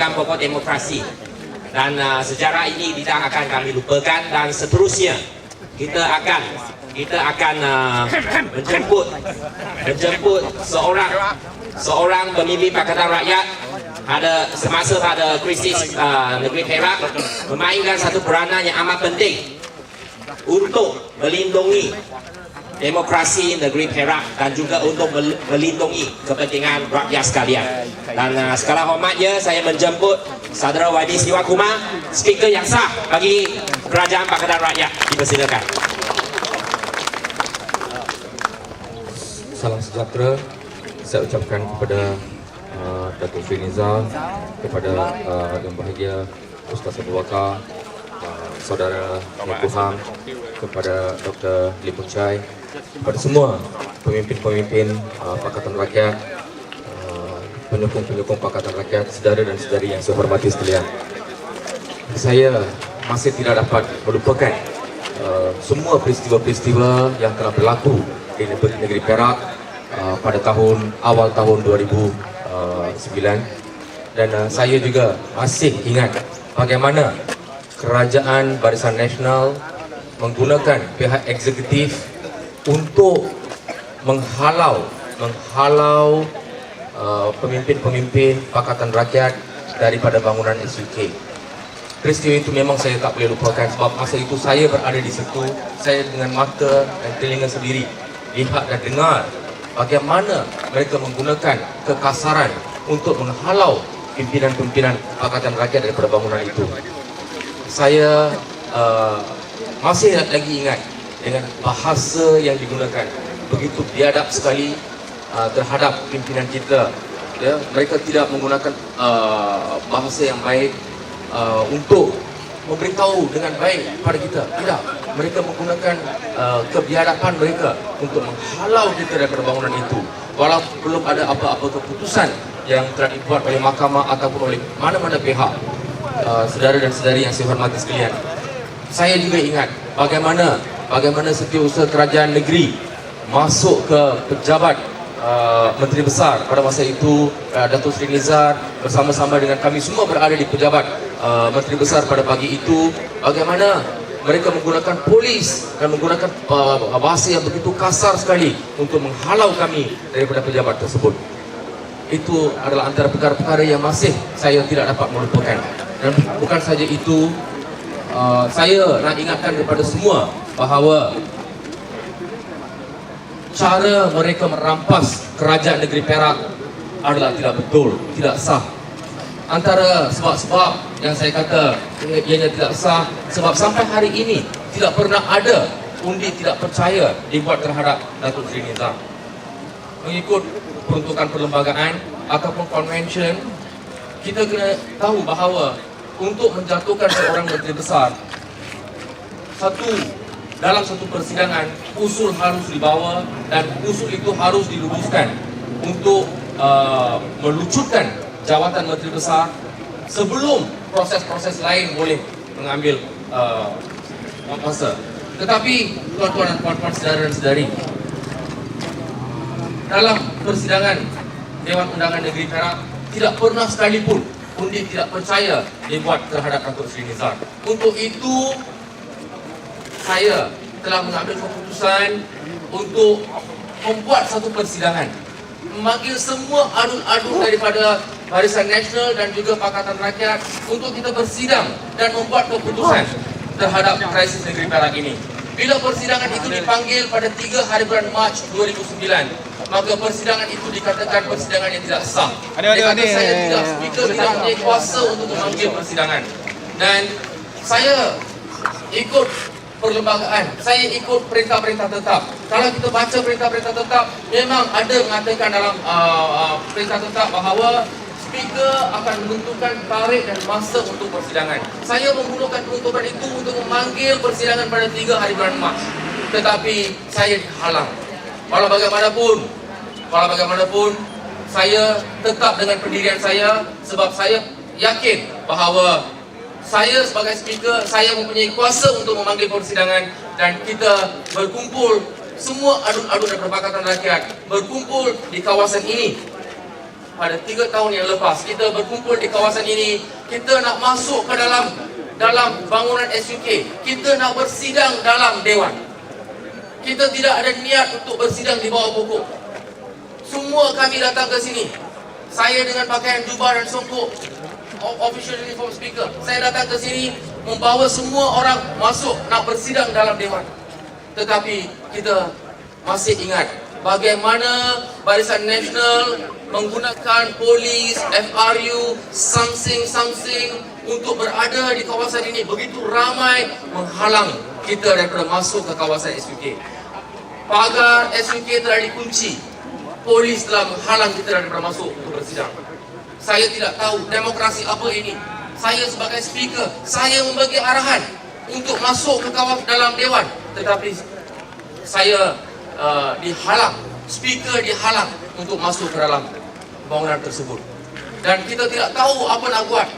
pegang pokok demokrasi. Dan sejarah ini tidak akan kami lupakan, dan seterusnya kita akan menjemput seorang pemimpin Pakatan Rakyat semasa pada krisis negeri Perak, memainkan satu peranan yang amat penting untuk melindungi demokrasi negeri Perak dan juga untuk melindungi kepentingan rakyat sekalian. Dan segala hormatnya saya menjemput Saudara YB Siwakumar, speaker yang sah bagi Kerajaan Pakatan Rakyat. Dipersilakan. Salam sejahtera saya ucapkan kepada Datuk Seri Nizar, kepada Yang Bahagia Ustaz Abu Bakar, Saudara Menko Ham, kepada Dr. Lee Boon Chye, kepada semua pemimpin-pemimpin Pakatan Rakyat, penyokong-penyokong Pakatan Rakyat, saudara dan saudari yang saya hormati sekalian. Saya masih tidak dapat melupakan semua peristiwa-peristiwa yang telah berlaku di negeri Perak pada awal tahun 2009, dan saya juga masih ingat bagaimana Kerajaan Barisan Nasional menggunakan pihak eksekutif untuk menghalau pemimpin-pemimpin Pakatan Rakyat daripada bangunan SUK. Peristiwa itu memang saya tak boleh lupakan, sebab masa itu saya berada di situ. Saya dengan mata dan telinga sendiri lihat dan dengar bagaimana mereka menggunakan kekasaran untuk menghalau pimpinan-pimpinan Pakatan Rakyat daripada bangunan itu. Saya masih lagi ingat dengan bahasa yang digunakan, begitu biadab sekali terhadap pimpinan kita. Ya, mereka tidak menggunakan bahasa yang baik untuk memberitahu dengan baik kepada kita. Tidak, mereka menggunakan kebiadaban mereka untuk menghalau kita daripada bangunan itu, walau belum ada apa-apa keputusan yang telah dibuat oleh mahkamah ataupun oleh mana-mana pihak. Saudara dan saudari yang saya hormati sekalian, saya juga ingat bagaimana setiausaha kerajaan negeri masuk ke pejabat Menteri Besar pada masa itu. Datuk Seri Nizar bersama-sama dengan kami semua berada di pejabat Menteri Besar pada pagi itu. Bagaimana mereka menggunakan polis dan menggunakan bahasa yang begitu kasar sekali untuk menghalau kami daripada pejabat tersebut. Itu adalah antara perkara-perkara yang masih saya tidak dapat melupakan. Dan bukan saja itu, saya nak ingatkan kepada semua bahawa cara mereka merampas kerajaan negeri Perak adalah tidak betul, tidak sah. Antara sebab-sebab yang saya kata ianya tidak sah, sebab sampai hari ini tidak pernah ada undi tidak percaya dibuat terhadap Datuk Seri Nizar. Mengikut peruntukan perlembagaan ataupun convention, kita kena tahu bahawa untuk menjatuhkan seorang menteri besar, dalam satu persidangan, usul harus dibawa dan usul itu harus diluruskan untuk melucutkan jawatan menteri besar sebelum proses-proses lain boleh mengambil masa. Tetapi tuan-tuan dan puan-puan, saudara dan saudari, dalam persidangan Dewan Undangan Negeri Perak tidak pernah sekalipun undi tidak percaya dibuat terhadap Datuk Seri Nizar. Untuk itu saya telah mengambil keputusan untuk membuat satu persidangan, memanggil semua adun-adun daripada Barisan Nasional dan juga Pakatan Rakyat untuk kita bersidang dan membuat keputusan terhadap krisis negeri Perak ini. Bila persidangan itu dipanggil pada 3 hari bulan Mac 2009, maka persidangan itu dikatakan persidangan yang tidak sah. Speaker tidak mempunyai kuasa untuk memanggil persidangan. Dan saya ikut perlembagaan, saya ikut perintah-perintah tetap. Kalau kita baca perintah-perintah tetap, memang ada mengatakan dalam perintah tetap bahawa speaker akan menentukan tarikh dan masa untuk persidangan. Saya menggunakan peruntukan itu untuk memanggil persidangan pada 3 hari bulan Mac. Tetapi saya dihalang. Walau bagaimanapun, saya tetap dengan pendirian saya, sebab saya yakin bahawa saya sebagai speaker, saya mempunyai kuasa untuk memanggil persidangan, dan kita berkumpul, semua adun-adun dan Pakatan Rakyat berkumpul di kawasan ini pada 3 tahun yang lepas kita berkumpul di kawasan ini, kita nak masuk ke dalam bangunan SUK, kita nak bersidang dalam dewan. Kita tidak ada niat untuk bersidang di bawah pokok. Semua kami datang ke sini. Saya dengan pakaian jubah dan songkok, official uniform speaker. Saya datang ke sini membawa semua orang masuk nak bersidang dalam dewan. Tetapi kita masih ingat bagaimana Barisan Nasional menggunakan polis, FRU, something untuk berada di kawasan ini. Begitu ramai menghalang kita daripada masuk ke kawasan SUK. Pagar SUK telah dikunci. Polis telah menghalang kita daripada masuk untuk bersidang. Saya tidak tahu demokrasi apa ini. Saya sebagai speaker, saya membagi arahan untuk masuk ke kawasan dalam dewan. Tetapi saya dihalang, speaker dihalang untuk masuk ke dalam bangunan tersebut. Dan kita tidak tahu apa nak buat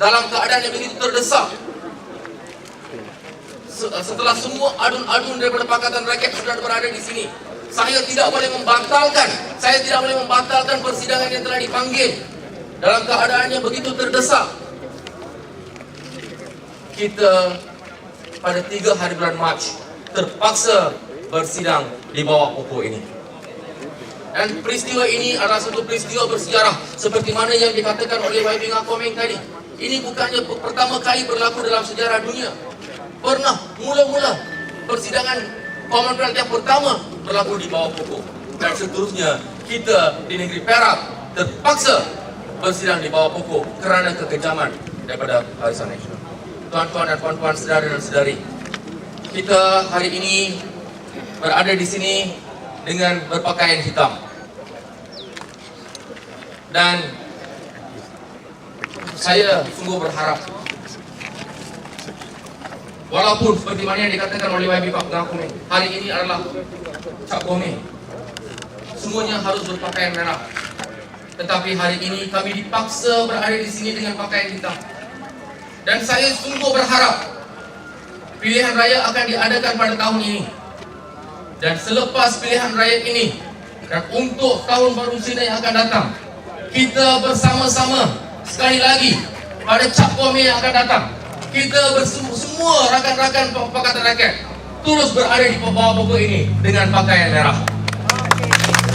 dalam keadaan yang begitu terdesak. Setelah semua adun-adun daripada Pakatan Rakyat sudah berada di sini, saya tidak boleh membatalkan persidangan yang telah dipanggil dalam keadaan yang begitu terdesak. Kita pada 3 hari bulan Mac terpaksa bersidang di bawah pokok ini. Dan peristiwa ini adalah satu peristiwa bersejarah seperti mana yang dikatakan oleh YB Ngakomeng tadi. Ini bukannya pertama kali berlaku dalam sejarah dunia. Pernah mula-mula persidangan Commonwealth yang pertama berlaku di bawah pokok. Dan seterusnya kita di negeri Perak terpaksa bersidang di bawah pokok kerana kekejaman daripada Barisan Nasional. Tuan-tuan dan puan-puan, saudara dan saudari, kita hari ini berada di sini dengan berpakaian hitam. Dan saya sungguh berharap, walaupun seperti mana yang dikatakan oleh YB Ngakomeng, hari ini adalah Cap Gome, semuanya harus berpakaian merah. Tetapi hari ini kami dipaksa berada di sini dengan pakaian hitam. Dan saya sungguh berharap pilihan raya akan diadakan pada tahun ini. Dan selepas pilihan raya ini dan untuk tahun baru Cina yang akan datang, kita bersama-sama sekali lagi pada Cap Gome yang akan datang, kita semua rakan-rakan Pakatan Rakyat terus berada di bawah pokok ini dengan pakaian merah.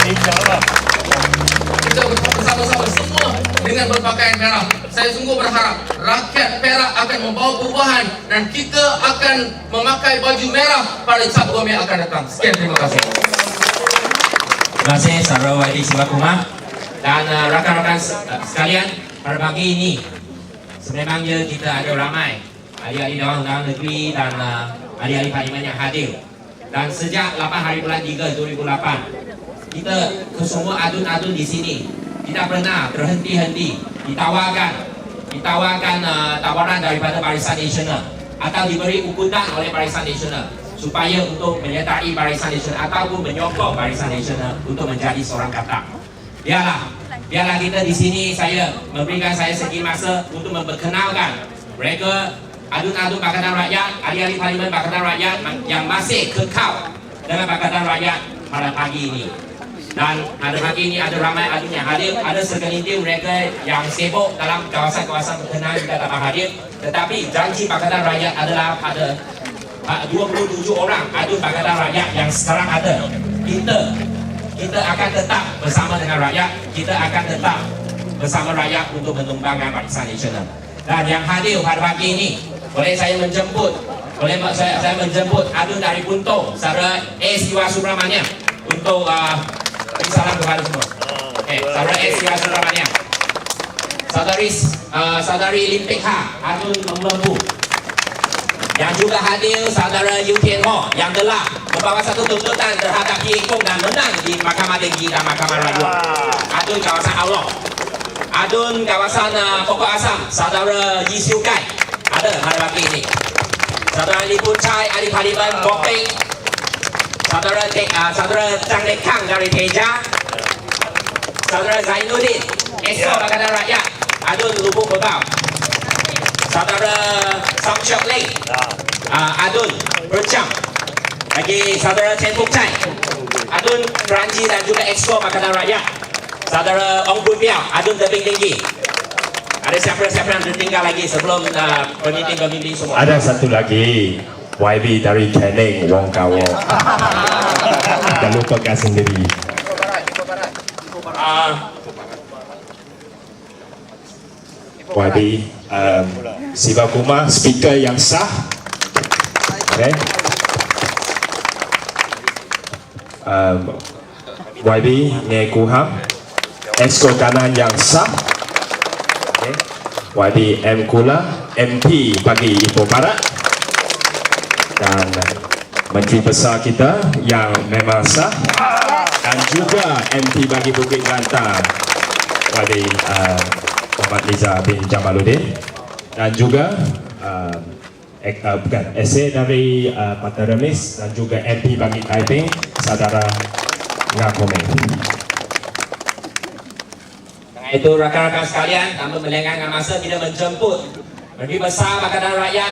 InsyaAllah. Kita bersama-sama semua dengan berpakaian merah. Saya sungguh berharap rakyat Perak akan membawa perubahan dan kita akan memakai baju merah pada Cap Gome yang akan datang. Sekian, terima kasih. Terima kasih saudara YD Sivakumar dan rakan-rakan sekalian, pada pagi ini sebenarnya kita ada ramai ahli-ahli Dewan Undangan Negeri dan ahli-ahli Parlimen yang hadir. Dan sejak 8 hari bulan 3 2008, kita kesemua adun-adun di sini tidak pernah berhenti-henti ditawarkan tawaran daripada Barisan Nasional atau diberi ukutan oleh Barisan Nasional supaya untuk menyertai Barisan Nasional ataupun menyokong Barisan Nasional untuk menjadi seorang katak. Biarlah kita di sini saya memberikan segi masa untuk memperkenalkan mereka adun-adun Pakatan Rakyat, ahli-ahli Parlimen Pakatan Rakyat yang masih kekal dengan Pakatan Rakyat pada pagi ini. Dan pada pagi ini ada ramai adun yang hadir, ada segelintir mereka yang sibuk dalam kawasan-kawasan berkenaan juga dapat hadir. Tetapi janji Pakatan Rakyat adalah ada 27 orang adun Pakatan Rakyat yang sekarang ada. Kita akan tetap bersama dengan rakyat, kita akan tetap bersama rakyat untuk menumbangkan Barisan Nasional. Dan yang hadir pada pagi ini, boleh saya menjemput adun dari Puntong, saudara S. Siwa Subramaniam untuk salam kepada semua. Saudara S. Siwa Subramaniam, saudari Lim Pek Ha, adun Lembu. Yang juga hadir saudara Yu Tian Ho yang telah membawa satu tuntutan terhadap Ye Kong dan menang di Mahkamah Tinggi dan Mahkamah Rayuan. Adun kawasan Allah, adun kawasan Pokok Asam, saudara Yi Siu Kai ada pada pagi ini. Saudara Li Pun Chai, ahli Parlimen Bopeng, saudara Chang Lek Kang dari Teja, saudara Zainuddin, Esok Pakatan Rakyat, adun Lubuk Bebau, saudara Sam Chok Leng, adun Percam, lagi saudara Chen Puk Chai, adun Keranji dan juga Exco Pakatan Rakyat, Saudara Ong Bun Piao, Adun Tebing Tinggi. Ada siapa-siapa yang tertinggal lagi sebelum pemimpin-pemimpin semua? Ada satu lagi, YB dari Kening, Wong Kawo. Jangan lupakan sendiri. YB, Siva Kumar, speaker yang sah. Okay. YB Nye Kuham, Esko Kanan yang sah. Okay. YB M Kula, MP bagi Ipoh Barat, dan Menteri Besar kita yang memang sah, dan juga MP bagi Bukit Kelantan YB Muhammad Liza bin Jamaluddin, dan juga bukan esei dari Mata Remis, dan juga MP bagi Taiping Saudara Ngakome. Itu rakan-rakan sekalian, tanpa melengahkan masa kita menjemput Menteri Besar Pakatan Rakyat